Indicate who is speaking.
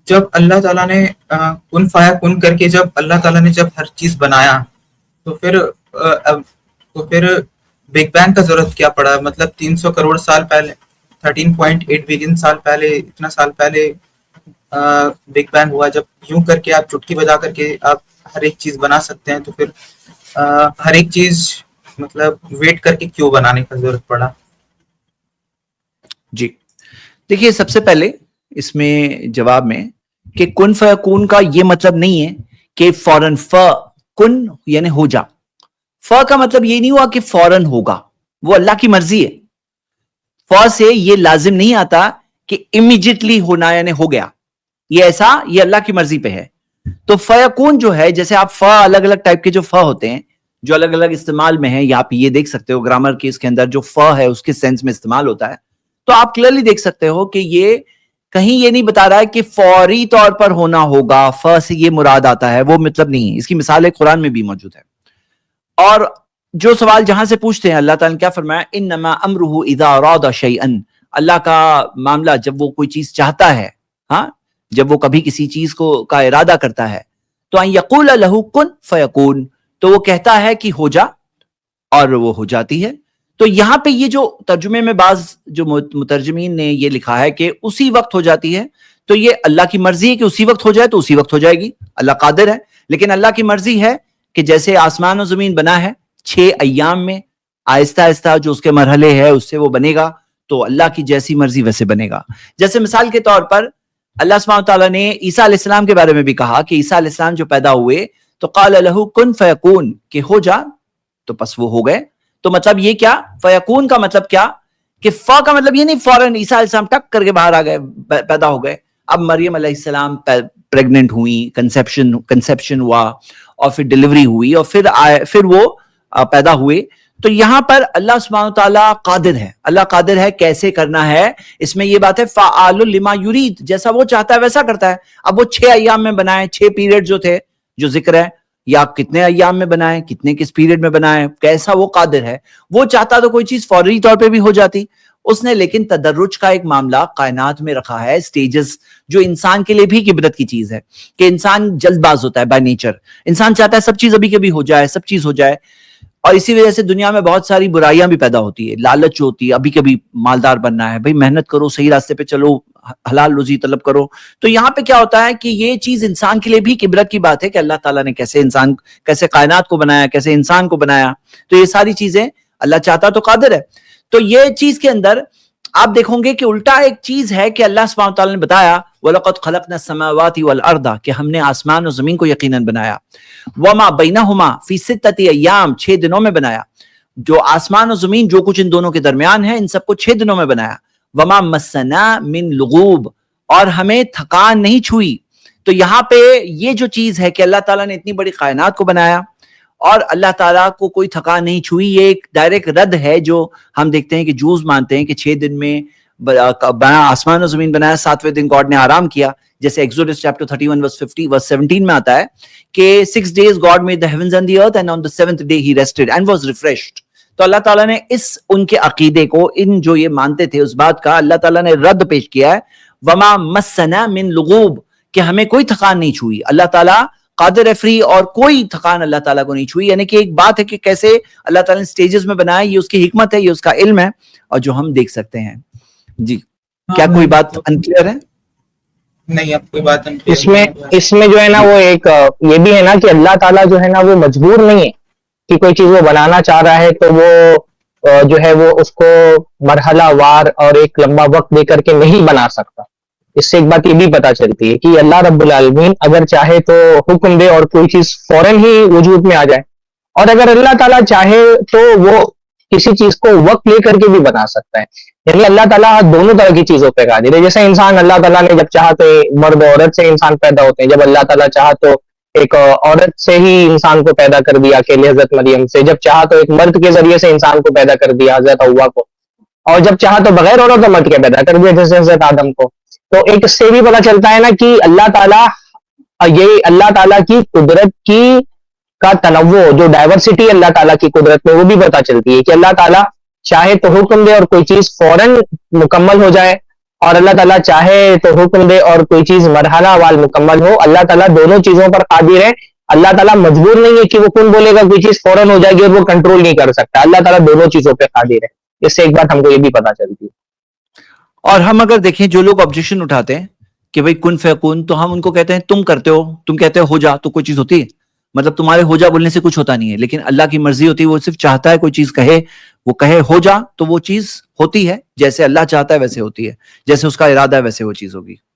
Speaker 1: جب اللہ تعالیٰ نے کن فایا کن کر کے جب اللہ تعالیٰ نے جب ہر چیز بنایا تو پھر بگ بینگ کا ضرورت کیا پڑا؟ مطلب 300 کروڑ سال پہلے، 13.8 بلین سال پہلے، اتنا سال پہلے بگ بینگ ہوا. جب یوں کر کے آپ چٹکی بجا کر کے آپ ہر ایک چیز بنا سکتے ہیں تو پھر ہر ایک چیز مطلب ویٹ کر کے کیوں بنانے کا ضرورت پڑا؟
Speaker 2: جی دیکھیے، سب سے پہلے اس میں جواب میں کہ کن فیکون کا یہ مطلب نہیں ہے کہ فوراً کن یعنی ہو جا. کا مطلب یہ نہیں ہوا کہ فوراً ہوگا، وہ اللہ کی مرضی ہے. سے یہ لازم نہیں آتا کہ امیڈیٹلی ہونا یعنی ہو گیا، یہ ایسا یہ اللہ کی مرضی پہ ہے. تو فیکون جو ہے، جیسے آپ الگ الگ ٹائپ کے جو ہوتے ہیں جو الگ الگ استعمال میں ہیں، یا آپ یہ دیکھ سکتے ہو گرامر کے اس کے اندر جو ہے اس کے سینس میں استعمال ہوتا ہے، تو آپ کلیئرلی دیکھ سکتے ہو کہ یہ کہیں یہ نہیں بتا رہا ہے کہ فوری طور پر ہونا ہوگا. سے یہ مراد آتا ہے، وہ مطلب نہیں ہے. اس کی مثال قرآن میں بھی موجود ہے. اور جو سوال جہاں سے پوچھتے ہیں، اللہ تعالیٰ نے کیا فرمایا؟ انما امرہ اذا اراد شیئا. اللہ کا معاملہ جب وہ کوئی چیز چاہتا ہے، ہاں، جب وہ کبھی کسی چیز کا ارادہ کرتا ہے تو ان یقول لہ کن فیکون، تو وہ کہتا ہے کہ ہو جا، اور وہ ہو جاتی ہے. تو یہاں پہ یہ جو ترجمے میں بعض جو مترجمین نے یہ لکھا ہے کہ اسی وقت ہو جاتی ہے، تو یہ اللہ کی مرضی ہے کہ اسی وقت ہو جائے تو اسی وقت ہو جائے گی. اللہ قادر ہے، لیکن اللہ کی مرضی ہے کہ جیسے آسمان و زمین بنا ہے 6 ایام میں، آہستہ آہستہ جو اس کے مرحلے ہے اس سے وہ بنے گا، تو اللہ کی جیسی مرضی ویسے بنے گا. جیسے مثال کے طور پر اللہ سبحانہ تعالیٰ نے عیسیٰ علیہ السلام کے بارے میں بھی کہا کہ عیسیٰ علیہ السلام جو پیدا ہوئے تو قال لہ کن فیکون، کہ ہو جا، تو پس وہ ہو گئے. تو مطلب یہ کیا؟ فیکون کا مطلب کیا کہ کا مطلب یہ نہیں فوراً عیسیٰ علیہ السلام ٹک کر کے باہر آ گئے، پیدا ہو گئے. اب مریم علیہ السلام پریگننٹ ہوئی، کنسیپشن ہوا، اور پھر ڈیلیوری ہوئی، اور پھر وہ پیدا ہوئے. تو یہاں پر اللہ سبحانہ تعالیٰ قادر ہے. اللہ قادر ہے کیسے کرنا ہے، اس میں یہ بات ہے فعال لما یرید، جیسا وہ چاہتا ہے ویسا کرتا ہے. اب وہ 6 ایام میں بنائے، 6 پیریڈ جو تھے جو ذکر ہے، یا کتنے ایام میں بنائے، کتنے کس پیریڈ میں بنائے، کیسا وہ قادر ہے. وہ چاہتا تو کوئی چیز فوری طور پہ بھی ہو جاتی اس نے، لیکن تدرج کا ایک معاملہ کائنات میں رکھا ہے، سٹیجز، جو انسان کے لیے بھی عبرت کی چیز ہے کہ انسان جلد باز ہوتا ہے بائی نیچر. انسان چاہتا ہے سب چیز ابھی کبھی ہو جائے، سب چیز ہو جائے، اور اسی وجہ سے دنیا میں بہت ساری برائیاں بھی پیدا ہوتی ہے. لالچ ہوتی ہے، ابھی کبھی مالدار بننا ہے، بھائی محنت کرو، صحیح راستے پہ چلو، حلال روزی طلب کرو. تو یہاں پہ کیا ہوتا ہے کہ یہ چیز انسان کے لیے بھی عبرت کی بات ہے کہ اللہ تعالیٰ نے کیسے کائنات کو بنایا، کیسے انسان کو بنایا. تو یہ ساری چیزیں اللہ چاہتا تو قادر ہے. تو یہ چیز کے اندر آپ دیکھو گے کہ الٹا ایک چیز ہے کہ اللہ سبحانہ تعالیٰ نے بتایا وَلَقَدْ خَلَقْنَا السَّمَاوَاتِ وَالْأَرْضَ، کہ ہم نے آسمان و زمین کو یقیناً بنایا. وَمَا بَيْنَهُمَا فِي 6 أَيَّامٍ، 6 دنوں میں بنایا. جو آسمان و زمین جو کچھ ان دونوں کے درمیان ہے ان سب کو 6 دنوں میں بنایا. وَمَا مَسَّنَا مِن لُغُوبٍ، اور ہمیں تھکان نہیں چھوئی. تو یہاں پہ یہ جو چیز ہے کہ اللہ تعالیٰ نے اتنی بڑی کائنات کو بنایا اور اللہ تعالیٰ کو کوئی تھکان نہیں چھوئی، یہ ایک ڈائریکٹ رد ہے جو ہم دیکھتے ہیں کہ جوز مانتے ہیں کہ 6 دن میں بنا آسمان و زمین بنایا، 7ویں دن گاڈ نے آرام کیا. جیسے ایکسوڈس چیپٹر 31 verse 50 verse 17 میں آتا ہے کہ 6 days God made the heavens and the earth and on the 7th day he rested and was refreshed. تو اللہ تعالیٰ نے ان کے عقیدے کو، ان جو یہ مانتے تھے اس بات کا، اللہ تعالیٰ نے رد پیش کیا ہے. وما مسنا من لغوب، کہ ہمیں کوئی تھکان نہیں چھوئی. اللہ تعالیٰ قادر فری، اور کوئی تھکان اللہ تعالیٰ کو نہیں چھوئی. یعنی کہ ایک بات ہے کہ کیسے اللہ تعالیٰ نے سٹیجز میں بنایا، یہ اس کی حکمت ہے، یہ اس کا علم ہے، اور جو ہم دیکھ سکتے ہیں. جی کیا کوئی بات انکلیئر ہے؟
Speaker 1: نہیں، اب کوئی بات
Speaker 3: اس میں جو ہے نا وہ ایک یہ بھی ہے نا کہ اللہ تعالیٰ جو ہے نا وہ مجبور نہیں ہے کہ کوئی چیز وہ بنانا چاہ رہا ہے تو وہ جو ہے وہ اس کو مرحلہ وار اور ایک لمبا وقت دے کر کے نہیں بنا سکتا. اس سے ایک بات یہ بھی پتا چلتی ہے کہ اللہ رب العالمین اگر چاہے تو حکم دے اور کوئی چیز فوراً ہی وجود میں آ جائے، اور اگر اللہ تعالیٰ چاہے تو وہ کسی چیز کو وقت لے کر کے بھی بنا سکتا ہے. یعنی اللہ تعالیٰ دونوں طرح کی چیزوں پہ قادر ہے. جیسے انسان، اللہ تعالیٰ نے جب چاہا تو مرد و عورت سے انسان پیدا ہوتے ہیں، جب اللہ تعالیٰ چاہا تو ایک عورت سے ہی انسان کو پیدا کر دیا اکیلے حضرت مریم سے، جب چاہا تو ایک مرد کے ذریعے سے انسان کو پیدا کر دیا حضرت حوا کو، اور جب چاہا تو بغیر عورت و مرد کے پیدا کر دیا جیسے حضرت آدم کو. تو ایک اس سے بھی پتا چلتا ہے نا کہ اللہ تعالیٰ، یہ اللہ تعالیٰ کی قدرت کی کا تنوع، جو ڈائیورسٹی اللہ تعالیٰ کی قدرت میں، وہ بھی پتا چلتی ہے کہ اللہ تعالیٰ چاہے تو حکم دے اور کوئی چیز فوراً مکمل ہو جائے، اور اللہ تعالیٰ چاہے تو حکم دے اور کوئی چیز مرحلہ وال مکمل ہو. اللہ تعالیٰ دونوں چیزوں پر قادر ہے. اللہ تعالیٰ مجبور نہیں ہے کہ وہ کن بولے گا کوئی چیز فوراً ہو جائے گی اور وہ کنٹرول نہیں کر سکتا. اللہ تعالیٰ دونوں چیزوں پہ قادر ہے. اس سے ایک بات ہم کو یہ بھی پتا چلتی ہے.
Speaker 2: اور ہم اگر دیکھیں جو لوگ آبجیکشن اٹھاتے ہیں کہ بھئی کن فیکون، تو ہم ان کو کہتے ہیں تم کرتے ہو، تم کہتے ہو جا تو کوئی چیز ہوتی ہے. مطلب تمہارے ہو جا بولنے سے کچھ ہوتا نہیں ہے، لیکن اللہ کی مرضی ہوتی ہے، وہ صرف چاہتا ہے کوئی چیز کہے، وہ کہے ہو جا تو وہ چیز ہوتی ہے. جیسے اللہ چاہتا ہے ویسے ہوتی ہے، جیسے اس کا ارادہ ہے ویسے وہ چیز ہوگی.